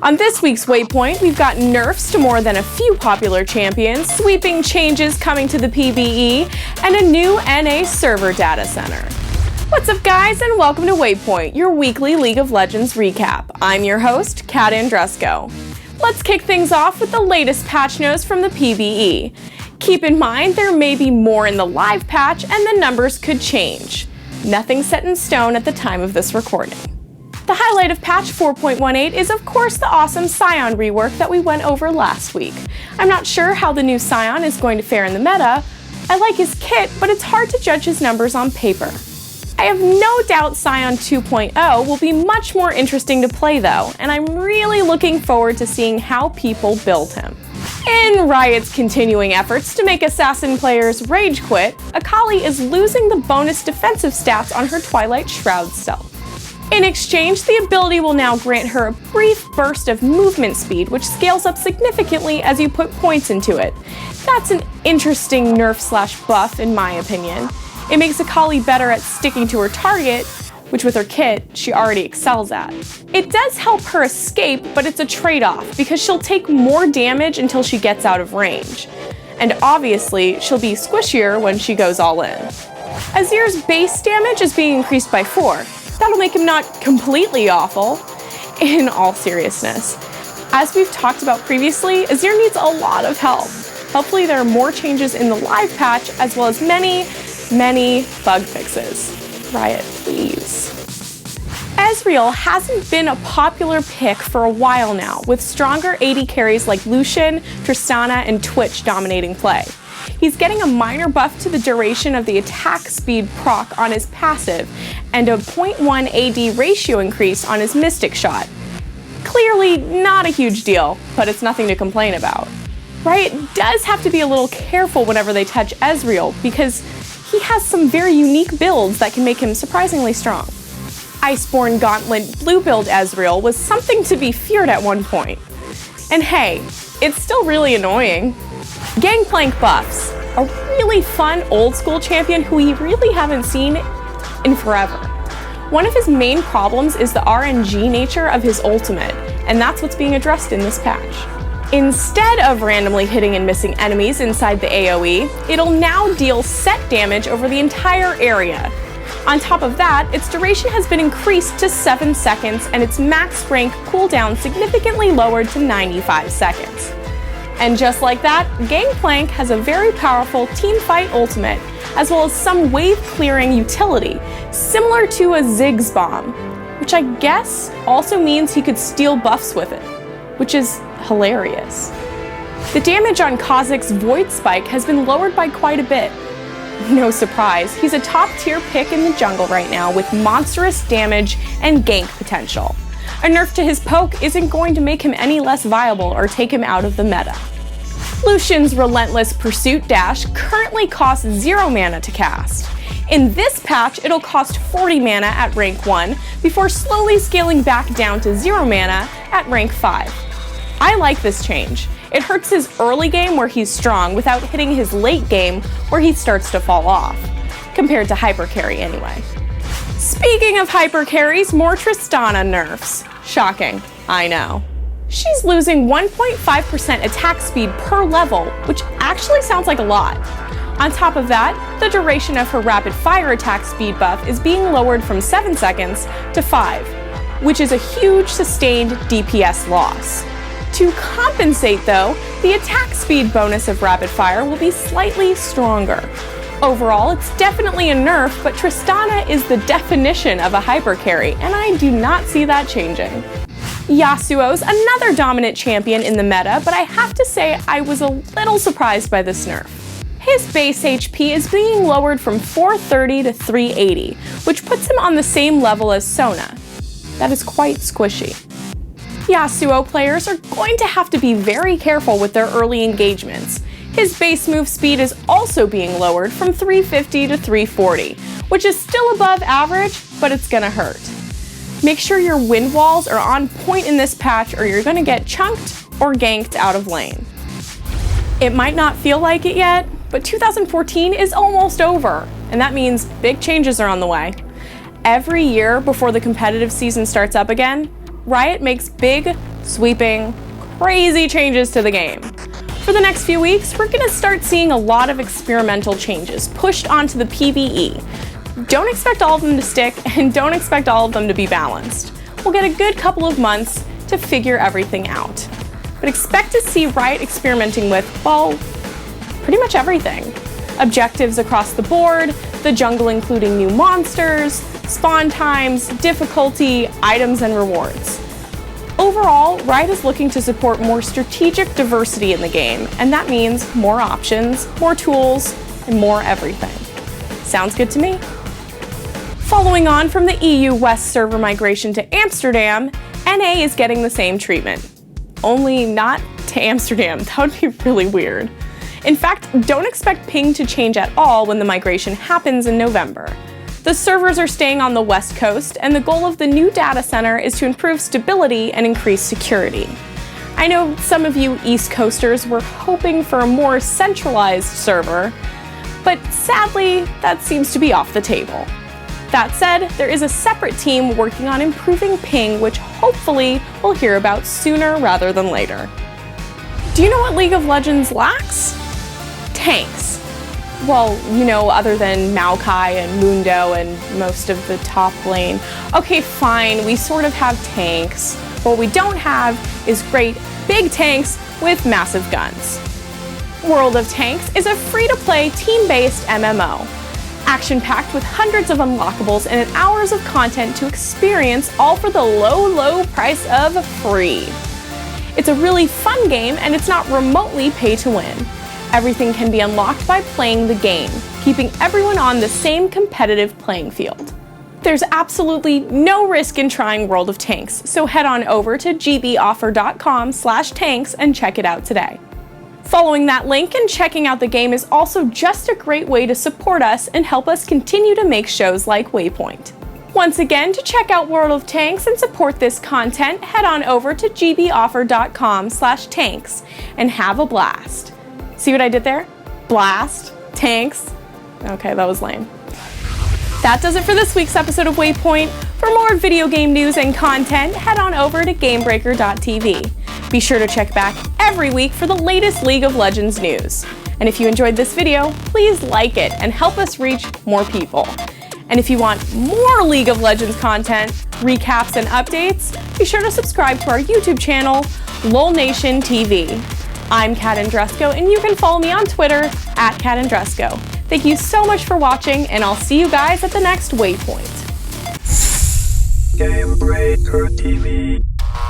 On this week's Waypoint, we've got nerfs to more than a few popular champions, sweeping changes coming to the PvE, and a new NA server data center. What's up, guys, and welcome to Waypoint, your weekly League of Legends recap. I'm your host, Kat Andrusco. Let's kick things off with the latest patch notes from the PvE. Keep in mind there may be more in the live patch and the numbers could change. Nothing set in stone at the time of this recording. The highlight of patch 4.18 is of course the awesome Sion rework that we went over last week. I'm not sure how the new Sion is going to fare in the meta. I like his kit, but it's hard to judge his numbers on paper. I have no doubt Sion 2.0 will be much more interesting to play though, and I'm really looking forward to seeing how people build him. In Riot's continuing efforts to make assassin players rage quit, Akali is losing the bonus defensive stats on her Twilight Shroud stealth. In exchange, the ability will now grant her a brief burst of movement speed, which scales up significantly as you put points into it. That's an interesting nerf/buff in my opinion. It makes Akali better at sticking to her target, which with her kit, she already excels at. It does help her escape, but it's a trade-off, because she'll take more damage until she gets out of range. And obviously, she'll be squishier when she goes all in. Azir's base damage is being increased by 4. That'll make him not completely awful. In all seriousness, as we've talked about previously, Azir needs a lot of help. Hopefully there are more changes in the live patch, as well as many bug fixes. Riot, please. Ezreal hasn't been a popular pick for a while now, with stronger AD carries like Lucian, Tristana, and Twitch dominating play. He's getting a minor buff to the duration of the attack speed proc on his passive, and a 0.1 AD ratio increase on his Mystic Shot. Clearly not a huge deal, but it's nothing to complain about. Riot does have to be a little careful whenever they touch Ezreal, because he has some very unique builds that can make him surprisingly strong. Iceborne Gauntlet blue build Ezreal was something to be feared at one point. And hey, it's still really annoying. Gangplank buffs, a really fun old school champion who we really haven't seen in forever. One of his main problems is the RNG nature of his ultimate, and that's what's being addressed in this patch. Instead of randomly hitting and missing enemies inside the AoE, it'll now deal set damage over the entire area. On top of that, its duration has been increased to 7 seconds and its max rank cooldown significantly lowered to 95 seconds. And just like that, Gangplank has a very powerful teamfight ultimate, as well as some wave clearing utility, similar to a Ziggs bomb, which I guess also means he could steal buffs with it, which is hilarious. The damage on Kha'Zix's Void Spike has been lowered by quite a bit. No surprise, he's a top tier pick in the jungle right now with monstrous damage and gank potential. A nerf to his poke isn't going to make him any less viable or take him out of the meta. Lucian's Relentless Pursuit Dash currently costs 0 mana to cast. In this patch, it'll cost 40 mana at rank 1, before slowly scaling back down to 0 mana at rank 5. I like this change. It hurts his early game where he's strong without hitting his late game where he starts to fall off, compared to hyper carry anyway. Speaking of hyper carries, more Tristana nerfs. Shocking, I know. She's losing 1.5% attack speed per level, which actually sounds like a lot. On top of that, the duration of her rapid fire attack speed buff is being lowered from 7 seconds to 5, which is a huge sustained DPS loss. To compensate though, the attack speed bonus of rapid fire will be slightly stronger. Overall, it's definitely a nerf, but Tristana is the definition of a hyper carry, and I do not see that changing. Yasuo's another dominant champion in the meta, but I have to say I was a little surprised by this nerf. His base HP is being lowered from 430 to 380, which puts him on the same level as Sona. That is quite squishy. Yasuo players are going to have to be very careful with their early engagements. His base move speed is also being lowered from 350 to 340, which is still above average, but it's gonna hurt. Make sure your wind walls are on point in this patch or you're gonna get chunked or ganked out of lane. It might not feel like it yet, but 2014 is almost over, and that means big changes are on the way. Every year before the competitive season starts up again, Riot makes big, sweeping, crazy changes to the game. For the next few weeks, we're gonna start seeing a lot of experimental changes pushed onto the PvE. Don't expect all of them to stick, and don't expect all of them to be balanced. We'll get a good couple of months to figure everything out. But expect to see Riot experimenting with, well, pretty much everything. Objectives across the board, the jungle including new monsters, spawn times, difficulty, items, and rewards. Overall, Riot is looking to support more strategic diversity in the game, and that means more options, more tools, and more everything. Sounds good to me? Following on from the EU West server migration to Amsterdam, NA is getting the same treatment. Only not to Amsterdam. That would be really weird. In fact, don't expect ping to change at all when the migration happens in November. The servers are staying on the West Coast, and the goal of the new data center is to improve stability and increase security. I know some of you East Coasters were hoping for a more centralized server, but sadly, that seems to be off the table. That said, there is a separate team working on improving ping, which hopefully we'll hear about sooner rather than later. Do you know what League of Legends lacks? Tanks. Well, you know, other than Maokai and Mundo and most of the top lane. Okay, fine, we sort of have tanks. What we don't have is great big tanks with massive guns. World of Tanks is a free-to-play, team-based MMO. Action-packed with hundreds of unlockables and hours of content to experience, all for the low, low price of free. It's a really fun game, and it's not remotely pay to win. Everything can be unlocked by playing the game, keeping everyone on the same competitive playing field. There's absolutely no risk in trying World of Tanks, so head on over to gboffer.com/tanks and check it out today. Following that link and checking out the game is also just a great way to support us and help us continue to make shows like Waypoint. Once again, to check out World of Tanks and support this content, head on over to gboffer.com/tanks and have a blast. See what I did there? Blast, tanks. Okay, that was lame. That does it for this week's episode of Waypoint. For more video game news and content, head on over to gamebreaker.tv. Be sure to check back every week for the latest League of Legends news. And if you enjoyed this video, please like it and help us reach more people. And if you want more League of Legends content, recaps, and updates, be sure to subscribe to our YouTube channel, LolNation TV. I'm Kat Andrusco, and you can follow me on Twitter @KatAndrusco. Thank you so much for watching, and I'll see you guys at the next Waypoint. Game Breaker TV.